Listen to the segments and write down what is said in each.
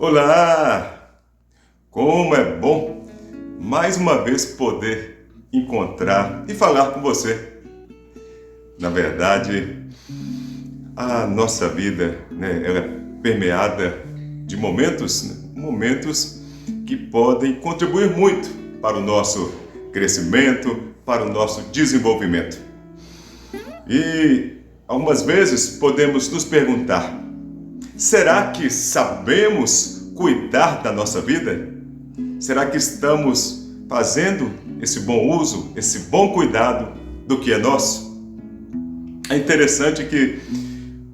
Olá! Como é bom mais uma vez poder encontrar e falar com você. Na verdade, a nossa vida, ela é permeada de momentos que podem contribuir muito para o nosso crescimento, para o nosso desenvolvimento. E algumas vezes podemos nos perguntar: será que sabemos cuidar da nossa vida? Será que estamos fazendo esse bom uso, esse bom cuidado do que é nosso? É interessante que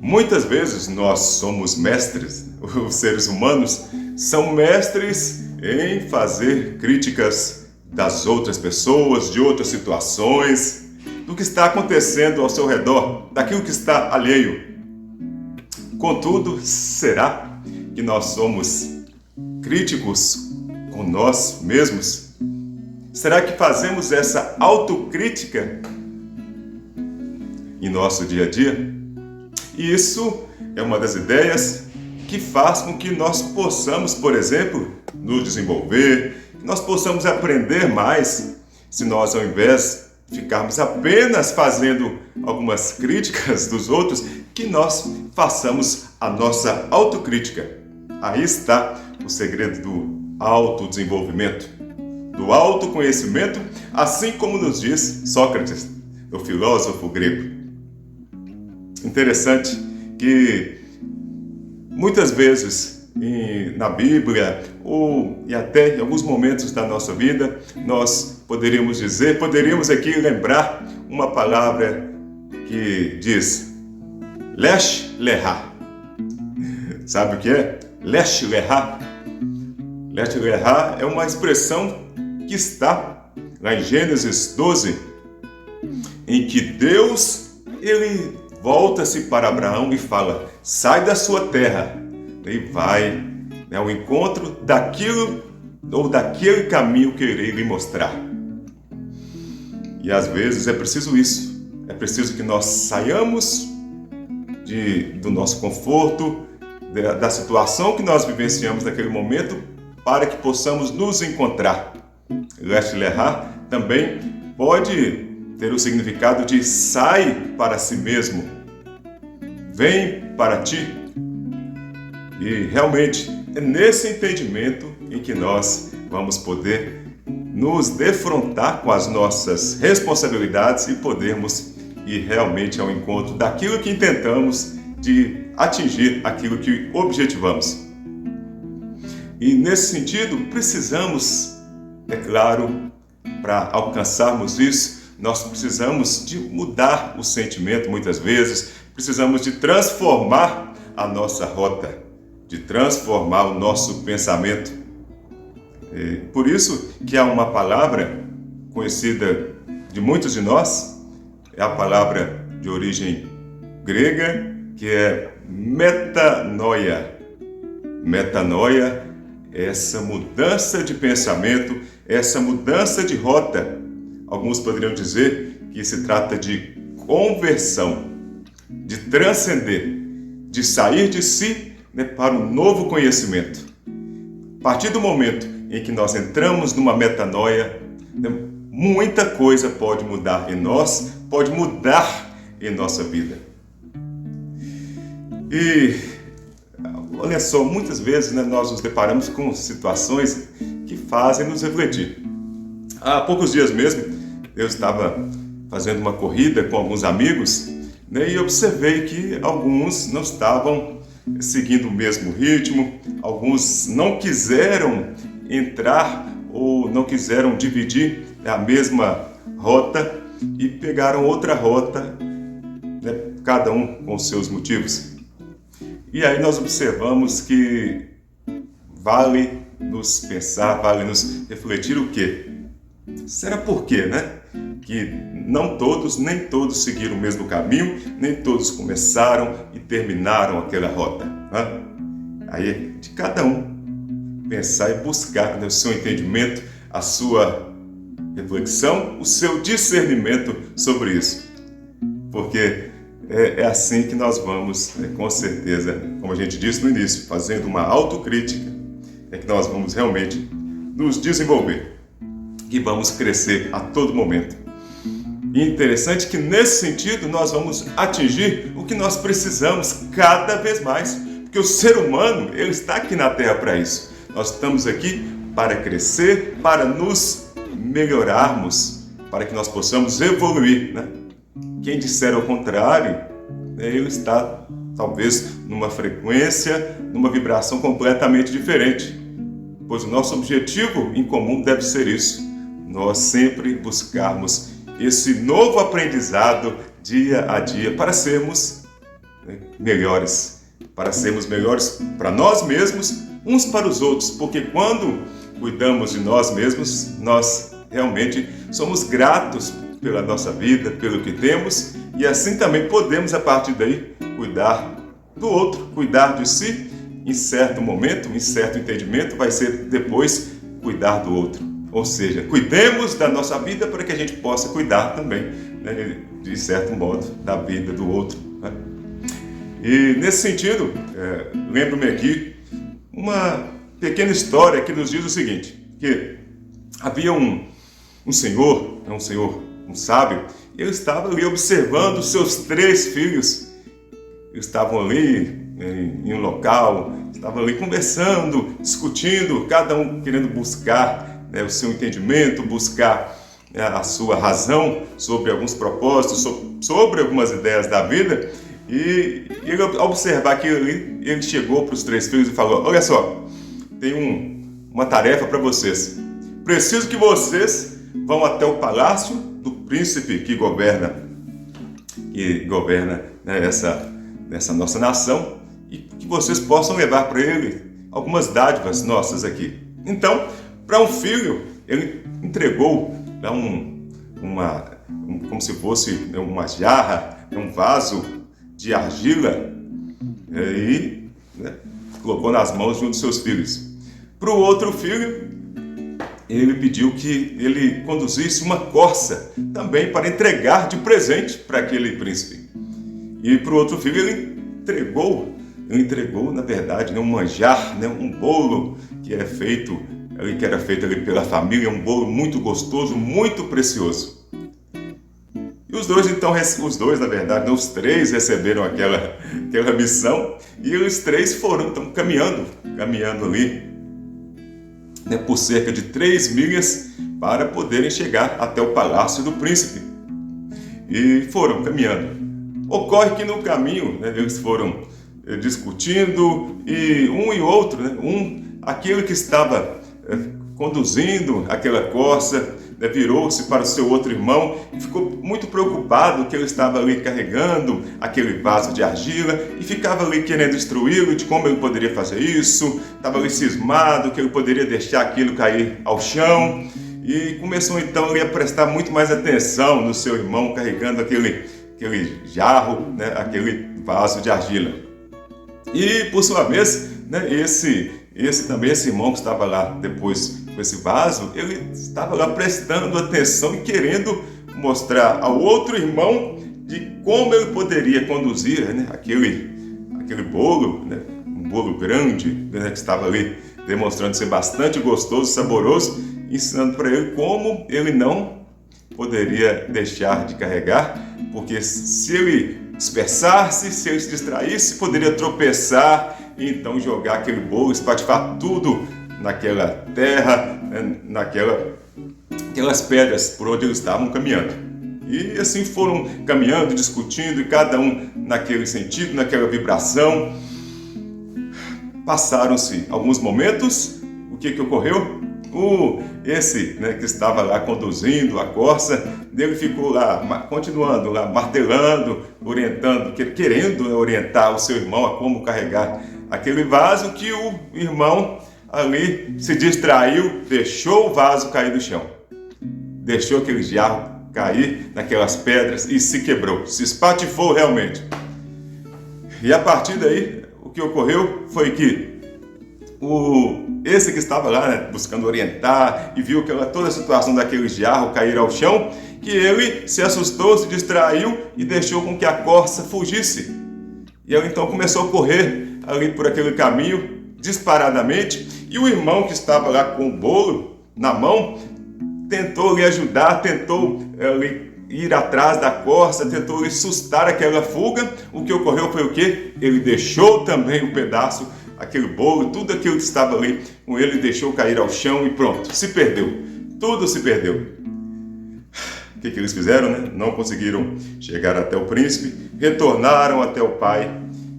muitas vezes nós somos mestres, os seres humanos são mestres em fazer críticas das outras pessoas, de outras situações, do que está acontecendo ao seu redor, daquilo que está alheio. Contudo, será que nós somos críticos com nós mesmos? Será que fazemos essa autocrítica em nosso dia a dia? E isso é uma das ideias que faz com que nós possamos, por exemplo, nos desenvolver, que nós possamos aprender mais, se nós, ao invés de ficarmos apenas fazendo algumas críticas dos outros, que nós façamos a nossa autocrítica. Aí está o segredo do autodesenvolvimento, do autoconhecimento, assim como nos diz Sócrates, o filósofo grego. Interessante que muitas vezes na Bíblia e até em alguns momentos da nossa vida, nós poderíamos aqui lembrar uma palavra que diz Lesh Lehá. Sabe o que é? Lesh Lehá. Lesh Lehá é uma expressão que está lá em Gênesis 12, em que Deus, ele volta-se para Abraão e fala: sai da sua terra e vai ao encontro daquilo ou daquele caminho que eu irei lhe mostrar. E às vezes é preciso isso. É preciso que nós saiamos do nosso conforto, da situação que nós vivenciamos naquele momento, para que possamos nos encontrar. Lesh Lehá também pode ter o significado de sai para si mesmo, vem para ti. E realmente é nesse entendimento em que nós vamos poder nos defrontar com as nossas responsabilidades e podermos ir realmente ao encontro daquilo que intentamos de atingir, aquilo que objetivamos. E nesse sentido, precisamos, é claro, para alcançarmos isso, nós precisamos de mudar o sentimento muitas vezes, precisamos de transformar a nossa rota, de transformar o nosso pensamento. Por isso que há uma palavra conhecida de muitos de nós, é a palavra de origem grega, que é metanoia. Metanoia é essa mudança de pensamento, essa mudança de rota. Alguns poderiam dizer que se trata de conversão, de transcender, de sair de si para um novo conhecimento. A partir do momento em que nós entramos numa metanoia, muita coisa pode mudar em nós, pode mudar em nossa vida. E olha só, muitas vezes nós nos deparamos com situações que fazem nos refletir. Há poucos dias mesmo, eu estava fazendo uma corrida com alguns amigos, e observei que alguns não estavam seguindo o mesmo ritmo, alguns não quiseram entrar ou não quiseram dividir a mesma rota e pegaram outra rota, cada um com seus motivos. E aí nós observamos que vale nos pensar, vale nos refletir o quê? Será por quê, que nem todos seguiram o mesmo caminho, nem todos começaram e terminaram aquela rota. Aí é de cada um pensar e buscar o seu entendimento, a sua reflexão, o seu discernimento sobre isso. Porque é assim que nós vamos, com certeza, como a gente disse no início, fazendo uma autocrítica, é que nós vamos realmente nos desenvolver, que vamos crescer a todo momento. E interessante que nesse sentido nós vamos atingir o que nós precisamos cada vez mais, porque o ser humano, ele está aqui na Terra para isso. Nós estamos aqui para crescer, para nos melhorarmos, para que nós possamos evoluir, né? Quem disser ao contrário, ele está talvez numa frequência, numa vibração completamente diferente, pois o nosso objetivo em comum deve ser isso, nós sempre buscarmos esse novo aprendizado dia a dia para sermos melhores, para nós mesmos, uns para os outros, porque quando cuidamos de nós mesmos, nós realmente somos gratos pela nossa vida, pelo que temos, e assim também podemos, a partir daí, cuidar do outro, cuidar de si. Em certo momento, em certo entendimento, vai ser depois cuidar do outro. Ou seja, cuidemos da nossa vida para que a gente possa cuidar também, né, de certo modo, da vida do outro, né? E nesse sentido, lembro-me aqui uma pequena história que nos diz o seguinte, que havia um senhor, um sábio, e ele estava ali observando os seus 3 filhos. Eles estavam ali em um local, estavam ali conversando, discutindo, cada um querendo buscar, né, o seu entendimento, buscar, né, a sua razão sobre alguns propósitos, sobre algumas ideias da vida. E ele, ao observar aquilo ali, ele chegou para os 3 filhos e falou: olha só, tem uma tarefa para vocês. Preciso que vocês vão até o palácio do príncipe que governa, né, essa nossa nação, e que vocês possam levar para ele algumas dádivas nossas aqui. Então, para um filho, ele entregou como se fosse uma jarra, um vaso de argila, e, né, colocou nas mãos de um dos seus filhos. Para o outro filho, ele pediu que ele conduzisse uma corça também para entregar de presente para aquele príncipe. E para o outro filho ele entregou, na verdade, um manjar, um bolo que era feito ali pela família, um bolo muito gostoso, muito precioso. E os dois, na verdade, os 3 receberam aquela missão, e os 3 foram então caminhando ali, né, por cerca de 3 milhas para poderem chegar até o palácio do príncipe. E foram caminhando. Ocorre que no caminho, né, eles foram discutindo, e um e outro, né, aquele que estava conduzindo aquela corça, né, virou-se para o seu outro irmão e ficou muito preocupado que ele estava ali carregando aquele vaso de argila e ficava ali querendo instruí-lo de como ele poderia fazer isso, estava ali cismado que ele poderia deixar aquilo cair ao chão, e começou então a prestar muito mais atenção no seu irmão carregando aquele jarro, né, aquele vaso de argila. E por sua vez, né, esse irmão que estava lá depois com esse vaso, ele estava lá prestando atenção e querendo mostrar ao outro irmão de como ele poderia conduzir, né, aquele bolo, né, um bolo grande, né, que estava ali demonstrando ser bastante gostoso, saboroso, ensinando para ele como ele não poderia deixar de carregar, porque se ele dispersasse, se ele se distraísse, poderia tropeçar e então jogar aquele bolo, espatifar tudo naquela terra, aquelas pedras por onde eles estavam caminhando. E assim foram caminhando, discutindo, e cada um naquele sentido, naquela vibração. Passaram-se alguns momentos. O que ocorreu? Esse, né, que estava lá conduzindo a corça, ele ficou lá, continuando lá, martelando, orientando, querendo orientar o seu irmão a como carregar aquele vaso, que o irmão ali se distraiu, deixou o vaso cair no chão, deixou aquele jarro cair naquelas pedras e se quebrou, se espatifou realmente. E a partir daí, o que ocorreu foi que esse que estava lá, né, buscando orientar, e viu toda a situação daquele jarro cair ao chão, que ele se assustou, se distraiu e deixou com que a corça fugisse. E ele então começou a correr ali por aquele caminho, disparadamente, e o irmão que estava lá com o bolo na mão tentou lhe ajudar, tentou ir atrás da corça, tentou lhe sustar aquela fuga. O que ocorreu foi o quê? Ele deixou também um pedaço, aquele bolo, tudo aquilo que estava ali com ele, deixou cair ao chão e pronto, se perdeu. Tudo se perdeu. O que eles fizeram, né? Não conseguiram chegar até o príncipe, retornaram até o pai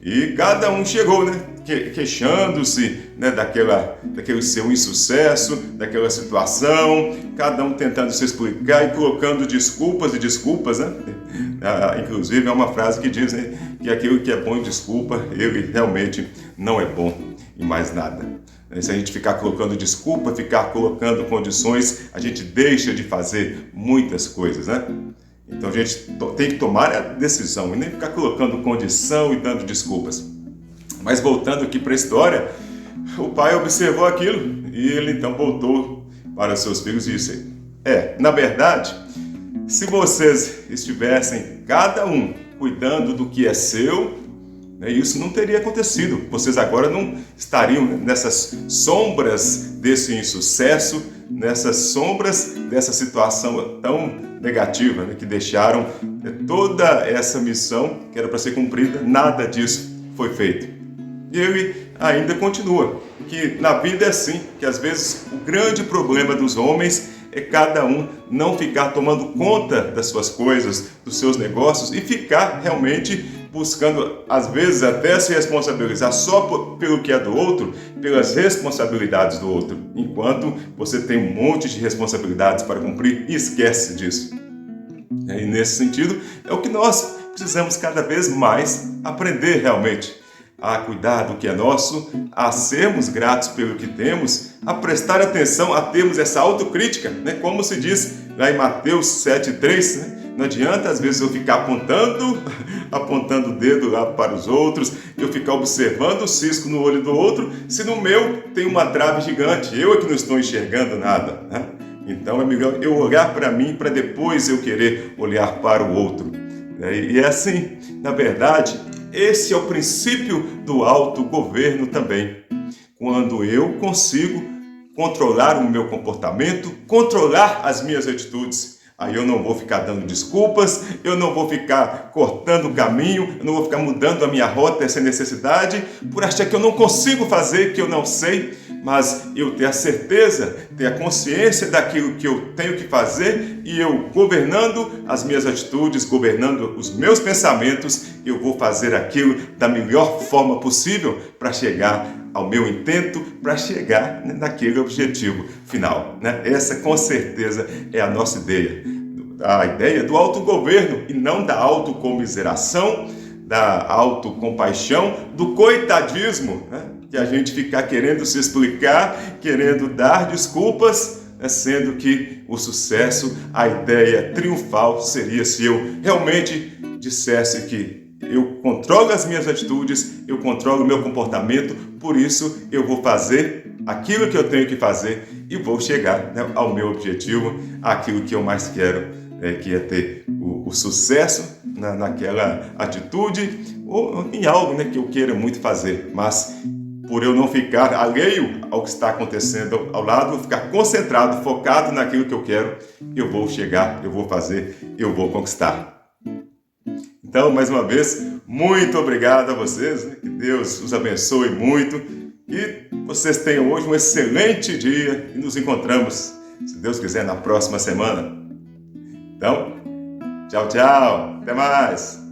e cada um chegou, né? Queixando-se, né? daquele seu insucesso, daquela situação, cada um tentando se explicar e colocando desculpas e desculpas, né? Inclusive é uma frase que diz, né, que aquilo que é bom em desculpa, ele realmente não é bom em mais nada. Se a gente ficar colocando desculpa, ficar colocando condições, a gente deixa de fazer muitas coisas, né? Então a gente tem que tomar a decisão e nem ficar colocando condição e dando desculpas. Mas voltando aqui para a história, o pai observou aquilo e ele então voltou para seus filhos e disse: na verdade, se vocês estivessem cada um cuidando do que é seu, isso não teria acontecido. Vocês agora não estariam nessas sombras desse insucesso, nessas sombras dessa situação tão negativa, né, que deixaram toda essa missão que era para ser cumprida, nada disso foi feito. E ele ainda continua, que na vida é assim, que às vezes o grande problema dos homens é cada um não ficar tomando conta das suas coisas, dos seus negócios e ficar realmente buscando, às vezes, até se responsabilizar só pelo que é do outro, pelas responsabilidades do outro, enquanto você tem um monte de responsabilidades para cumprir e esquece disso. E nesse sentido, é o que nós precisamos cada vez mais aprender realmente, a cuidar do que é nosso, a sermos gratos pelo que temos, a prestar atenção, a termos essa autocrítica, né? Como se diz lá em Mateus 7,3, né? Não adianta às vezes eu ficar apontando o dedo lá para os outros, eu ficar observando o cisco no olho do outro, se no meu tem uma trave gigante, eu é que não estou enxergando nada, né? Então é melhor eu olhar para mim para depois eu querer olhar para o outro. E é assim, na verdade, esse é o princípio do autogoverno também. Quando eu consigo controlar o meu comportamento, controlar as minhas atitudes, aí eu não vou ficar dando desculpas, eu não vou ficar cortando o caminho, eu não vou ficar mudando a minha rota sem necessidade, por achar que eu não consigo fazer, que eu não sei, mas eu ter a certeza, ter a consciência daquilo que eu tenho que fazer e eu governando as minhas atitudes, governando os meus pensamentos, eu vou fazer aquilo da melhor forma possível para chegar ao meu intento, para chegar naquele objetivo final, né? Essa com certeza é a nossa ideia. A ideia do autogoverno e não da autocomiseração, da autocompaixão, do coitadismo, né? Que a gente ficar querendo se explicar, querendo dar desculpas, né? Sendo que o sucesso, a ideia triunfal seria se eu realmente dissesse que eu controlo as minhas atitudes, eu controlo o meu comportamento, por isso eu vou fazer aquilo que eu tenho que fazer e vou chegar, né, ao meu objetivo, aquilo que eu mais quero, que é ter o sucesso naquela atitude ou em algo, né, que eu queira muito fazer, mas por eu não ficar alheio ao que está acontecendo ao lado, vou ficar concentrado, focado naquilo que eu quero, eu vou chegar, eu vou fazer, eu vou conquistar. Então, mais uma vez, muito obrigado a vocês, né? Que Deus os abençoe muito e vocês tenham hoje um excelente dia e nos encontramos, se Deus quiser, na próxima semana. Então, tchau, tchau, até mais!